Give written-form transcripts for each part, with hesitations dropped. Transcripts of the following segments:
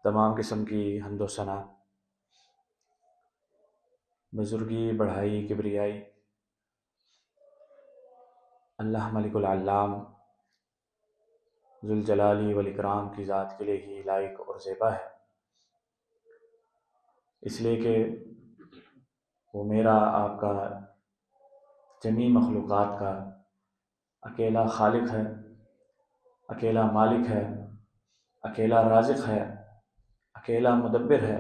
تمام قسم کی حمد و ثنا، بزرگی، بڑھائی، کبریائی اللہ ملک العلام ذوالجلال والاکرام کی ذات کے لیے ہی لائق اور زیبا ہے، اس لیے کہ وہ میرا آپ کا جمیع مخلوقات کا اکیلا خالق ہے، اکیلا مالک ہے، اکیلا رازق ہے، اکیلا مدبر ہے،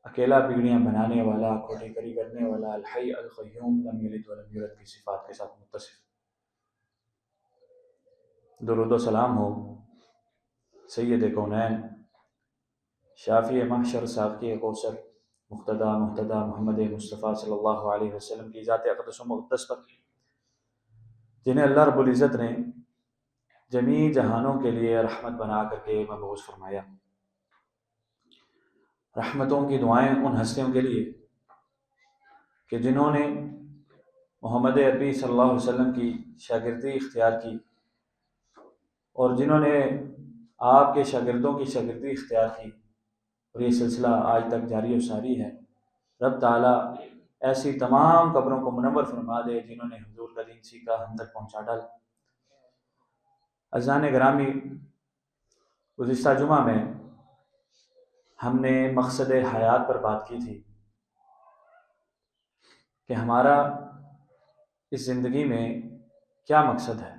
اکیلا بگڑیاں بنانے والا، کھوٹی کری کرنے والا، الحی القیوم، لم یلد ولم یولد کی صفات کے ساتھ متصف۔ درود و سلام ہو سید کونین، شافی محشر، ساقی کوثر، مقتدی محتدی محمد مصطفیٰ صلی اللہ علیہ وسلم کی ذات اقدس و مقدس پر، جنہیں اللہ رب العزت نے جمیع جہانوں کے لیے رحمت بنا کر کے مبعوث فرمایا۔ رحمتوں کی دعائیں ان ہستیوں کے لیے کہ جنہوں نے محمد عربی صلی اللہ علیہ وسلم کی شاگردی اختیار کی اور جنہوں نے آپ کے شاگردوں کی شاگردی اختیار کی، اور یہ سلسلہ آج تک جاری و ساری ہے۔ رب تعالیٰ ایسی تمام قبروں کو منور فرما دے جنہوں نے حضور کا دین سیکھا، ہم تک پہنچا ڈالا۔ عزیزان گرامی، گزشتہ جمعہ میں ہم نے مقصد حیات پر بات کی تھی کہ ہمارا اس زندگی میں کیا مقصد ہے،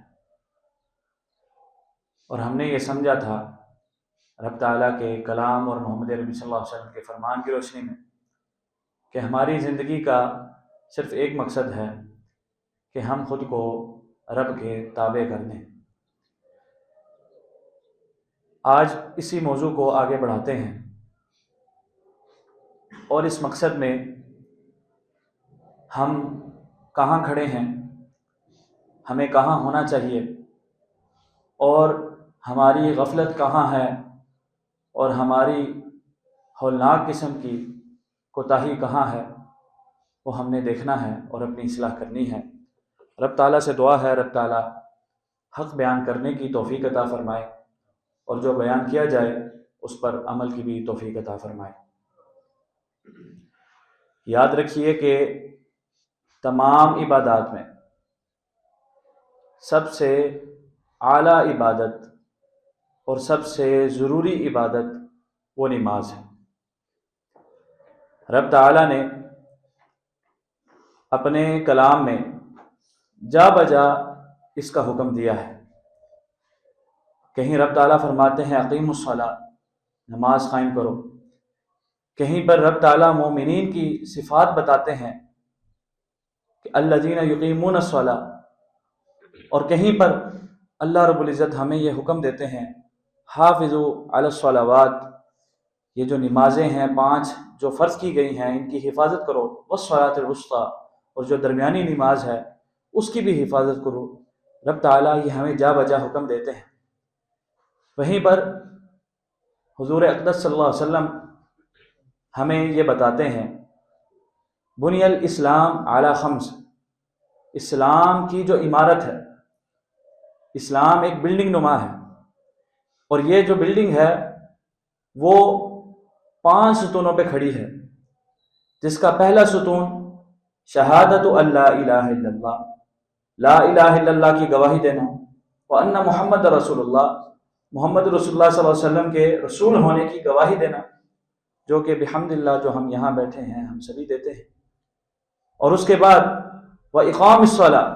اور ہم نے یہ سمجھا تھا رب تعالیٰ کے کلام اور محمد عربی صلی اللہ علیہ وسلم کے فرمان کی روشنی میں کہ ہماری زندگی کا صرف ایک مقصد ہے کہ ہم خود کو رب کے تابع کر دیں۔ آج اسی موضوع کو آگے بڑھاتے ہیں اور اس مقصد میں ہم کہاں کھڑے ہیں، ہمیں کہاں ہونا چاہیے، اور ہماری غفلت کہاں ہے، اور ہماری ہولناک قسم کی کوتاہی کہاں ہے، وہ ہم نے دیکھنا ہے اور اپنی اصلاح کرنی ہے۔ رب تعالیٰ سے دعا ہے رب تعالیٰ حق بیان کرنے کی توفیق عطا فرمائے، اور جو بیان کیا جائے اس پر عمل کی بھی توفیق عطا فرمائے۔ یاد رکھیے کہ تمام عبادات میں سب سے اعلیٰ عبادت اور سب سے ضروری عبادت وہ نماز ہے۔ رب تعالیٰ نے اپنے کلام میں جا بجا اس کا حکم دیا ہے۔ کہیں رب تعالیٰ فرماتے ہیں اقیموا الصلاۃ، نماز قائم کرو۔ کہیں پر رب تعالیٰ مومنین کی صفات بتاتے ہیں کہ الذین یقیمون الصلاۃ، اور کہیں پر اللہ رب العزت ہمیں یہ حکم دیتے ہیں حافظوا علی الصلوات، یہ جو نمازیں ہیں 5 جو فرض کی گئی ہیں ان کی حفاظت کرو، والصلاۃ الوسطیٰ، اور جو درمیانی نماز ہے اس کی بھی حفاظت کرو۔ رب تعالیٰ یہ ہمیں جا بجا حکم دیتے ہیں۔ وہیں پر حضور اقدس صلی اللہ علیہ وسلم ہمیں یہ بتاتے ہیں بنی الاسلام علی 5، اسلام کی جو عمارت ہے، اسلام ایک بلڈنگ نما ہے، اور یہ جو بلڈنگ ہے وہ 5 ستونوں پہ کھڑی ہے، جس کا پہلا ستون شہادت اللہ الہ الا اللہ، لا الہ الا اللہ کی گواہی دینا، وان محمد رسول اللہ، محمد رسول اللہ صلی اللہ علیہ وسلم کے رسول ہونے کی گواہی دینا، جو کہ بحمد اللہ جو ہم یہاں بیٹھے ہیں ہم سبھی دیتے ہیں۔ اور اس کے بعد وإقام الصلاۃ،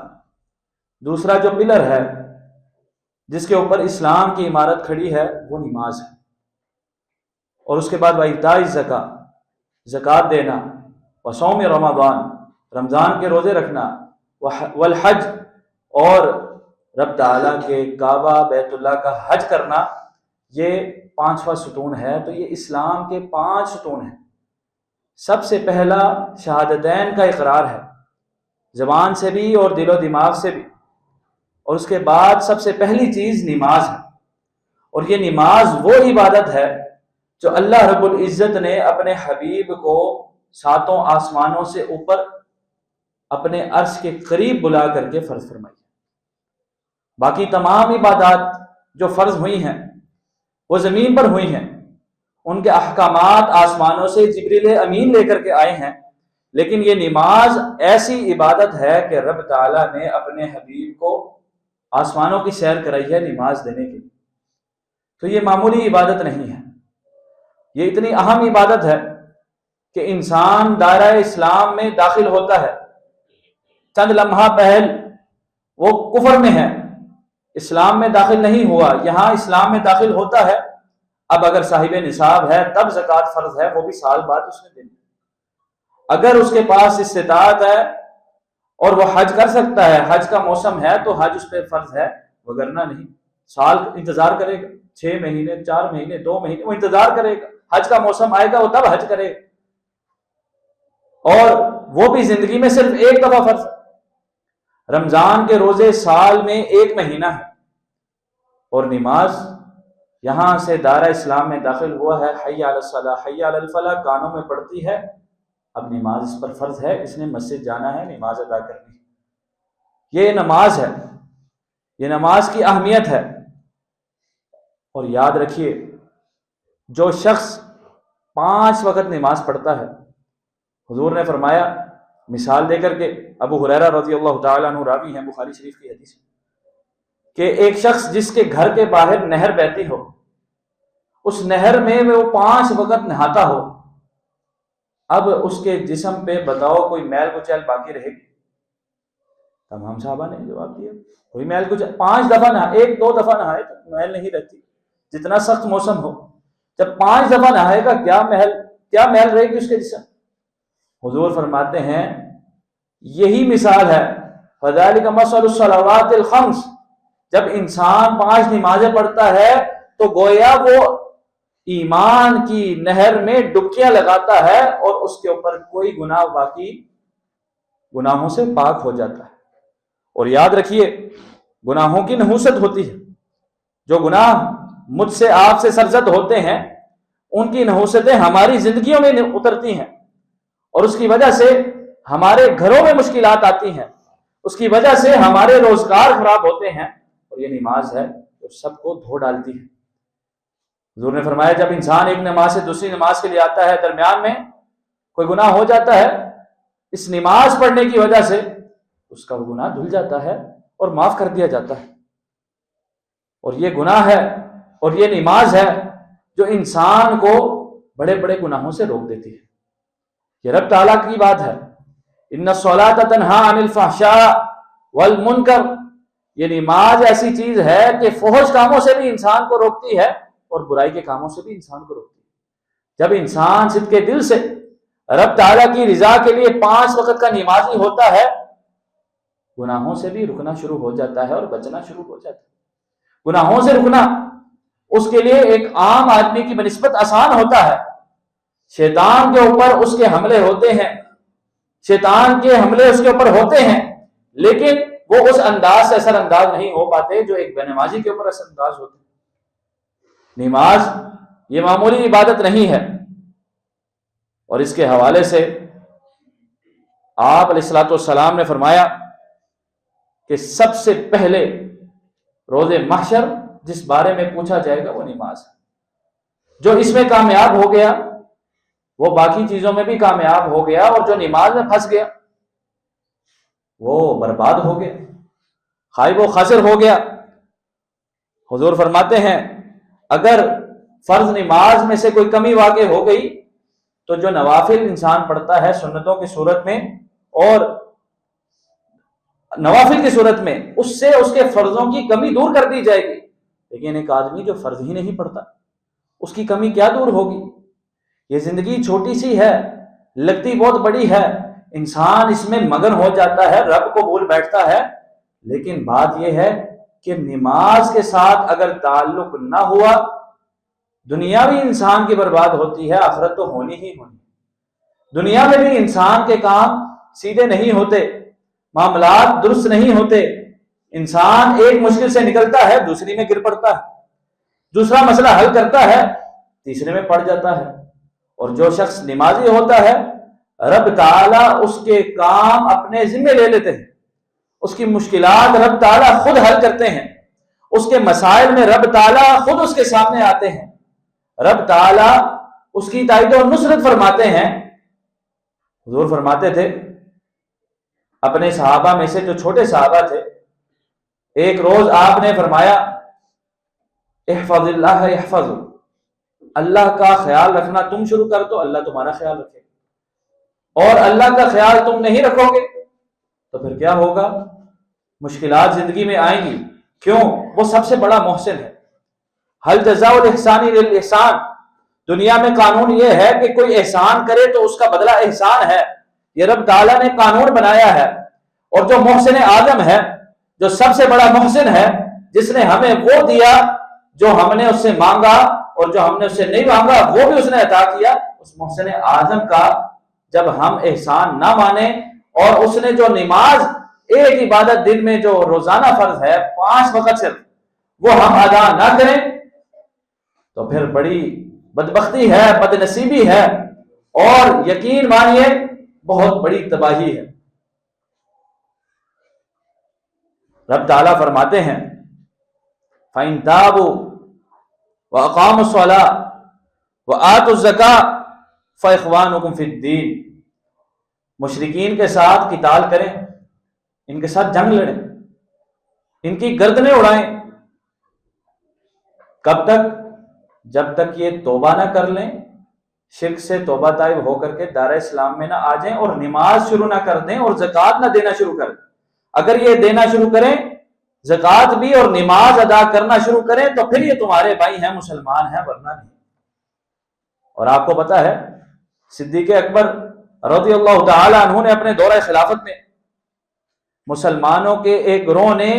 دوسرا جو پلر ہے جس کے اوپر اسلام کی عمارت کھڑی ہے وہ نماز ہے۔ اور اس کے بعد وإیتاء الزکوٰۃ، زکوٰۃ دینا، وصوم رمضان، رمضان کے روزے رکھنا، والحج، اور رب تعالیٰ کے کعبہ بیت اللہ کا حج کرنا، یہ 5واں ستون ہے۔ تو یہ اسلام کے 5 ستون ہیں۔ سب سے پہلا شہادتین کا اقرار ہے، زبان سے بھی اور دل و دماغ سے بھی، اور اس کے بعد سب سے پہلی چیز نماز ہے۔ اور یہ نماز وہ عبادت ہے جو اللہ رب العزت نے اپنے حبیب کو 7 آسمانوں سے اوپر اپنے عرش کے قریب بلا کر کے فرض فرمائی۔ باقی تمام عبادات جو فرض ہوئی ہیں وہ زمین پر ہوئی ہیں، ان کے احکامات آسمانوں سے جبریل امین لے کر کے آئے ہیں، لیکن یہ نماز ایسی عبادت ہے کہ رب تعالیٰ نے اپنے حبیب کو آسمانوں کی سیر کرائی ہے نماز دینے کے لیے۔ تو یہ معمولی عبادت نہیں ہے، یہ اتنی اہم عبادت ہے کہ انسان دائرہ اسلام میں داخل ہوتا ہے، چند لمحہ پہل وہ کفر میں ہے، اسلام میں داخل نہیں ہوا، یہاں اسلام میں داخل ہوتا ہے۔ اب اگر صاحب نصاب ہے تب زکوٰۃ فرض ہے، وہ بھی سال بعد اس نے دینی۔ اگر اس کے پاس استطاعت ہے اور وہ حج کر سکتا ہے، حج کا موسم ہے تو حج اس پہ فرض ہے، وگرنہ نہیں۔ سال انتظار کرے گا، 6 مہینے، 4 مہینے، 2 مہینے وہ انتظار کرے گا، حج کا موسم آئے گا وہ تب حج کرے گا، اور وہ بھی زندگی میں صرف ایک دفعہ فرض ہے۔ رمضان کے روزے سال میں 1 مہینہ ہے، اور نماز یہاں سے دائرہ اسلام میں داخل ہوا ہے، حی علی الصلاۃ حی علی الفلاح کانوں میں پڑتی ہے، اب نماز اس پر فرض ہے، اس نے مسجد جانا ہے، نماز ادا کرنی ہے۔ یہ نماز ہے، یہ نماز کی اہمیت ہے۔ اور یاد رکھیے، جو شخص 5 وقت نماز پڑھتا ہے، حضور نے فرمایا مثال دے کر کے، ابو ہریرہ رضی اللہ تعالیٰ عنہ راوی ہیں بخاری شریف کی حدیث، کہ ایک شخص جس کے گھر کے باہر نہر بہتی ہو، اس نہر میں وہ 5 وقت نہاتا ہو، اب اس کے جسم پہ بتاؤ کوئی میل کچیل باقی رہے گی؟ تمام صحابہ نے جواب دیا کوئی میل کچیل، 5 دفعہ نہا، 1-2 دفعہ نہائے تو میل نہیں رہتی، جتنا سخت موسم ہو، جب 5 دفعہ نہائے گا کیا میل رہے گی اس کے جسم؟ حضور فرماتے ہیں یہی مثال ہے، فَذَلِكَ مَثَلُ الصَّلَوَاتِ الْخَمْسِ، جب انسان 5 نمازیں پڑھتا ہے تو گویا وہ ایمان کی نہر میں ڈبکیاں لگاتا ہے، اور اس کے اوپر کوئی گناہ باقی گناہوں سے پاک ہو جاتا ہے۔ اور یاد رکھیے، گناہوں کی نحوست ہوتی ہے، جو گناہ مجھ سے آپ سے سرزد ہوتے ہیں ان کی نحوستیں ہماری زندگیوں میں اترتی ہیں، اور اس کی وجہ سے ہمارے گھروں میں مشکلات آتی ہیں، اس کی وجہ سے ہمارے روزگار خراب ہوتے ہیں، اور یہ نماز ہے جو سب کو دھو ڈالتی ہے۔ حضور نے فرمایا جب انسان ایک نماز سے دوسری نماز کے لیے آتا ہے، درمیان میں کوئی گناہ ہو جاتا ہے، اس نماز پڑھنے کی وجہ سے اس کا وہ گناہ دھل جاتا ہے اور معاف کر دیا جاتا ہے۔ اور یہ گناہ ہے اور یہ نماز ہے جو انسان کو بڑے بڑے گناہوں سے روک دیتی ہے۔ یہ رب تعالیٰ کی بات ہے، ان الصلاۃ تنہی عن الفحشاء والمنکر، یہ نماز ایسی چیز ہے کہ فحش کاموں سے بھی انسان کو روکتی ہے اور برائی کے کاموں سے بھی انسان کو روکتی ہے۔ جب انسان صدق دل سے رب تعالیٰ کی رضا کے لیے 5 وقت کا نمازی ہوتا ہے، گناہوں سے بھی رکنا شروع ہو جاتا ہے اور بچنا شروع ہو جاتا ہے۔ گناہوں سے رکنا اس کے لیے ایک عام آدمی کی بنسبت آسان ہوتا ہے۔ شیطان کے اوپر اس کے حملے ہوتے ہیں، شیطان کے حملے اس کے اوپر ہوتے ہیں، لیکن وہ اس انداز سے اثر انداز نہیں ہو پاتے جو ایک بے نمازی کے اوپر اثر انداز ہوتے ہیں۔ نماز یہ معمولی عبادت نہیں ہے، اور اس کے حوالے سے آپ علیہ الصلوۃ والسلام نے فرمایا کہ سب سے پہلے روز محشر جس بارے میں پوچھا جائے گا وہ نماز ہے۔ جو اس میں کامیاب ہو گیا وہ باقی چیزوں میں بھی کامیاب ہو گیا، اور جو نماز میں پھنس گیا وہ برباد ہو گیا، خائب و خاسر ہو گیا۔ حضور فرماتے ہیں اگر فرض نماز میں سے کوئی کمی واقع ہو گئی تو جو نوافل انسان پڑھتا ہے سنتوں کی صورت میں اور نوافل کی صورت میں، اس سے اس کے فرضوں کی کمی دور کر دی جائے گی، لیکن ایک آدمی جو فرض ہی نہیں پڑھتا اس کی کمی کیا دور ہوگی؟ یہ زندگی چھوٹی سی ہے، لگتی بہت بڑی ہے، انسان اس میں مگن ہو جاتا ہے، رب کو بھول بیٹھتا ہے، لیکن بات یہ ہے کہ نماز کے ساتھ اگر تعلق نہ ہوا، دنیا بھی انسان کی برباد ہوتی ہے، آخرت تو ہونی ہی ہونی۔ دنیا میں بھی انسان کے کام سیدھے نہیں ہوتے، معاملات درست نہیں ہوتے، انسان ایک مشکل سے نکلتا ہے دوسری میں گر پڑتا ہے، دوسرا مسئلہ حل کرتا ہے تیسرے میں پڑ جاتا ہے۔ اور جو شخص نمازی ہوتا ہے رب تعالیٰ اس کے کام اپنے ذمہ لے لیتے ہیں، اس کی مشکلات رب تعالیٰ خود حل کرتے ہیں، اس کے مسائل میں رب تعالیٰ خود اس کے سامنے آتے ہیں، رب تعالیٰ اس کی تائید و نصرت فرماتے ہیں. حضور فرماتے تھے اپنے صحابہ میں سے جو چھوٹے صحابہ تھے، ایک روز آپ نے فرمایا احفظ اللہ یحفظ، اللہ کا خیال رکھنا تم شروع کر دو، اللہ تمہارا خیال رکھے. اور اللہ کا خیال تم نہیں رکھو گے تو پھر کیا ہوگا؟ مشکلات زندگی میں آئیں گی. کیوں؟ وہ سب سے بڑا محسن ہے. حل جزاء الاحسان الا الاحسان. دنیا میں قانون یہ ہے کہ کوئی احسان کرے تو اس کا بدلہ احسان ہے. یہ رب تعالیٰ نے قانون بنایا ہے. اور جو محسن اعظم ہے، جو سب سے بڑا محسن ہے، جس نے ہمیں وہ دیا جو ہم نے اس سے مانگا، اور جو ہم نے اس سے نہیں مانگا وہ بھی اس نے عطا کیا، اس محسن اعظم کا جب ہم احسان نہ مانیں، اور اس نے جو نماز ایک عبادت دن میں جو روزانہ فرض ہے 5 وقت صرف، وہ ہم ادا نہ کریں تو پھر بڑی بدبختی ہے، بد نصیبی ہے، اور یقین مانیے بہت بڑی تباہی ہے. رب تعالیٰ فرماتے ہیں فَإِن تَابُوا وَأَقَامُوا الصَّلَاةَ وَآتُوا الزَّكَاةَ فَإِخْوَانُكُمْ فِي الدِّينِ. مشرکین کے ساتھ قتال کریں، ان کے ساتھ جنگ لڑیں، ان کی گردنیں اڑائیں. کب تک؟ جب تک یہ توبہ نہ کر لیں، شرک سے توبہ طائب ہو کر کے دار اسلام میں نہ آ جائیں، اور نماز شروع نہ کر دیں، اور زکوٰۃ نہ دینا شروع کر دیں. اگر یہ دینا شروع کریں، زکوٰۃ بھی اور نماز ادا کرنا شروع کریں، تو پھر یہ تمہارے بھائی ہیں، مسلمان ہیں، ورنہ نہیں. اور آپ کو پتا ہے صدیق اکبر رضی اللہ تعالی عنہ نے اپنے دورہ خلافت میں مسلمانوں کے ایک گروہ نے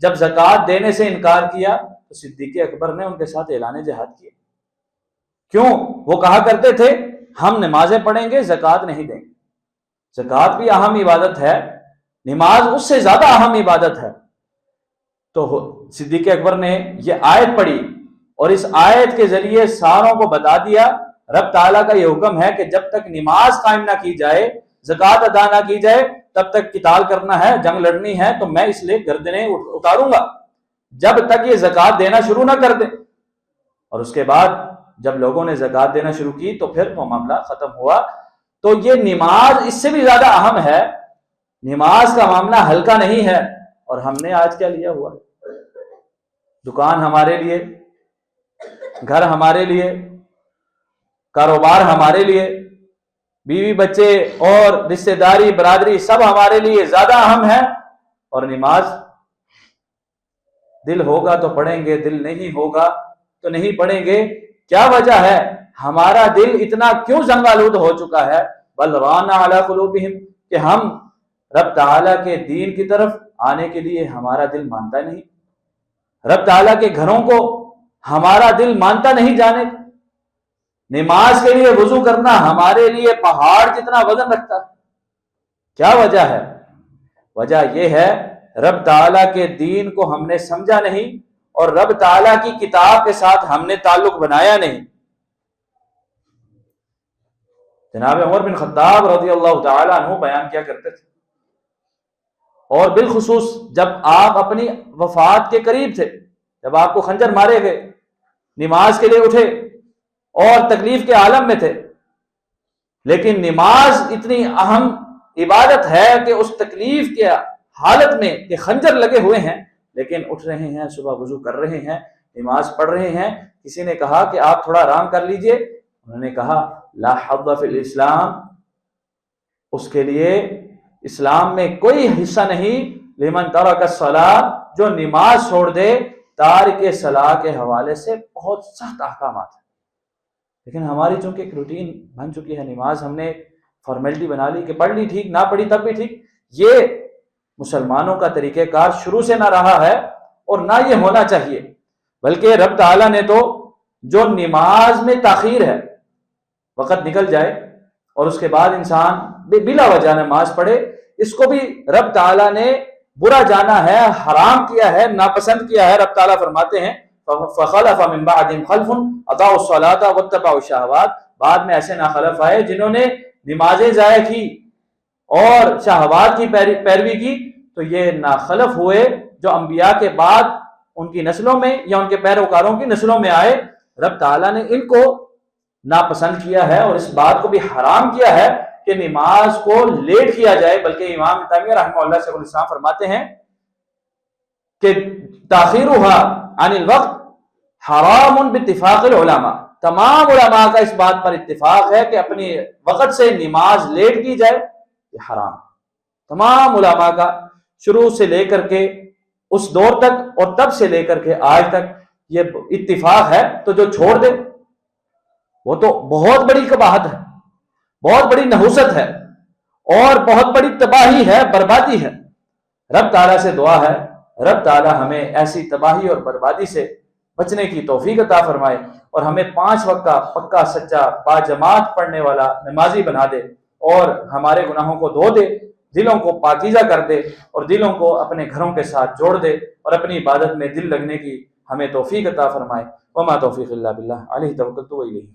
جب زکوٰۃ دینے سے انکار کیا تو صدیق اکبر نے ان کے ساتھ اعلان جہاد کیا. کیوں؟ وہ کہا کرتے تھے ہم نمازیں پڑھیں گے، زکوٰۃ نہیں دیں گے. زکوٰۃ بھی اہم عبادت ہے، نماز اس سے زیادہ اہم عبادت ہے. تو صدیق اکبر نے یہ آیت پڑھی، اور اس آیت کے ذریعے ساروں کو بتا دیا رب تعالیٰ کا یہ حکم ہے کہ جب تک نماز قائم نہ کی جائے، زکوٰۃ ادا نہ کی جائے، تب تک قتال کرنا ہے، جنگ لڑنی ہے، تو میں اس لیے گردنیں اتاروں گا جب تک یہ زکوٰۃ دینا شروع نہ کر دیں. اور اس کے بعد جب لوگوں نے زکوٰۃ دینا شروع کی تو پھر وہ معاملہ ختم ہوا. تو یہ نماز اس سے بھی زیادہ اہم ہے. نماز کا معاملہ ہلکا نہیں ہے. اور ہم نے آج کیا لیا ہوا؟ دکان ہمارے لیے، گھر ہمارے لیے، کاروبار ہمارے لیے، بیوی بچے اور رشتہ داری برادری سب ہمارے لیے زیادہ اہم ہے. اور نماز دل ہوگا تو پڑھیں گے، دل نہیں ہوگا تو نہیں پڑھیں گے. کیا وجہ ہے؟ ہمارا دل اتنا کیوں زنگ آلود ہو چکا ہے؟ بل ران علی قلوبہم، کہ ہم رب تعالیٰ کے دین کی طرف آنے کے لیے ہمارا دل مانتا نہیں. رب تعالیٰ کے گھروں کو ہمارا دل مانتا نہیں جانے. نماز کے لیے وضو کرنا ہمارے لیے پہاڑ جتنا وزن رکھتا ہے. کیا وجہ ہے؟ وجہ یہ ہے رب تعالیٰ کے دین کو ہم نے سمجھا نہیں، اور رب تعالیٰ کی کتاب کے ساتھ ہم نے تعلق بنایا نہیں. جناب عمر بن خطاب رضی اللہ تعالیٰ عنہ بیان کیا کرتے تھے، اور بالخصوص جب آپ اپنی وفات کے قریب تھے، جب آپ کو خنجر مارے گئے، نماز کے لیے اٹھے اور تکلیف کے عالم میں تھے. لیکن نماز اتنی اہم عبادت ہے کہ اس تکلیف کے حالت میں کہ خنجر لگے ہوئے ہیں، لیکن اٹھ رہے ہیں، صبح وضو کر رہے ہیں، نماز پڑھ رہے ہیں. کسی نے کہا کہ آپ تھوڑا آرام کر لیجئے. انہوں نے کہا لا حظ فی الاسلام، اس کے لیے اسلام میں کوئی حصہ نہیں. لمن ترک الصلاۃ، جو نماز چھوڑ دے. تارک صلاۃ کے حوالے سے بہت سخت احکامات ہیں. لیکن ہماری چونکہ ایک روٹین بن چکی ہے، نماز ہم نے فارمیلٹی بنا لی کہ پڑھ لی ٹھیک، نہ پڑھی تب بھی ٹھیک. یہ مسلمانوں کا طریقہ کار شروع سے نہ رہا ہے، اور نہ یہ ہونا چاہیے. بلکہ رب تعالیٰ نے تو جو نماز میں تاخیر ہے، وقت نکل جائے اور اس کے بعد انسان بلا وجہ نماز پڑھے، اس کو بھی رب تعالیٰ نے برا جانا ہے، حرام کیا ہے، ناپسند کیا ہے. رب تعالیٰ فرماتے ہیں فَخَلَفَ مِن بَعْدِهِمْ خَلْفٌ أَضَاعُوا الصَّلَاةَ وَاتَّبَعُوا الشَّهَوَاتِ، بعد میں ایسے ناخلف آئے جنہوں نے نمازیں ضائع کی اور شہوات کی پیروی کی. تو یہ ناخلف ہوئے جو انبیاء کے بعد ان کی نسلوں میں یا ان کے پیروکاروں کی نسلوں میں آئے. رب تعالیٰ نے ان کو ناپسند کیا ہے اور اس بات کو بھی حرام کیا ہے کہ نماز کو لیٹ کیا جائے، بلکہ امام تیمیہ رحمہ اللہ شیخ الاسلام فرماتے ہیں کہ تاخیرها عن الوقت حرام باتفاق العلماء، تمام علماء کا اس بات پر اتفاق ہے کہ اپنی وقت سے نماز لیٹ کی جائے، یہ حرام، تمام علماء کا، شروع سے لے کر کے اس دور تک اور تب سے لے کر کے آج تک یہ اتفاق ہے، تو جو چھوڑ دے وہ تو بہت بڑی قباحت ہے، بہت بڑی نحوست ہے اور بہت بڑی تباہی ہے، بربادی ہے۔ رب تعالیٰ سے دعا ہے رب تعالیٰ ہمیں ایسی تباہی اور بربادی سے بچنے کی توفیق عطا فرمائے اور ہمیں 5 وقت کا پکا سچا باجماعت پڑھنے والا نمازی بنا دے اور ہمارے گناہوں کو دھو دے، دلوں کو پاکیزہ کر دے اور دلوں کو اپنے گھروں کے ساتھ جوڑ دے اور اپنی عبادت میں دل لگنے کی ہمیں توفیق عطا فرمائے۔ وما توفیق الا باللہ علیہ توکلت و الیہ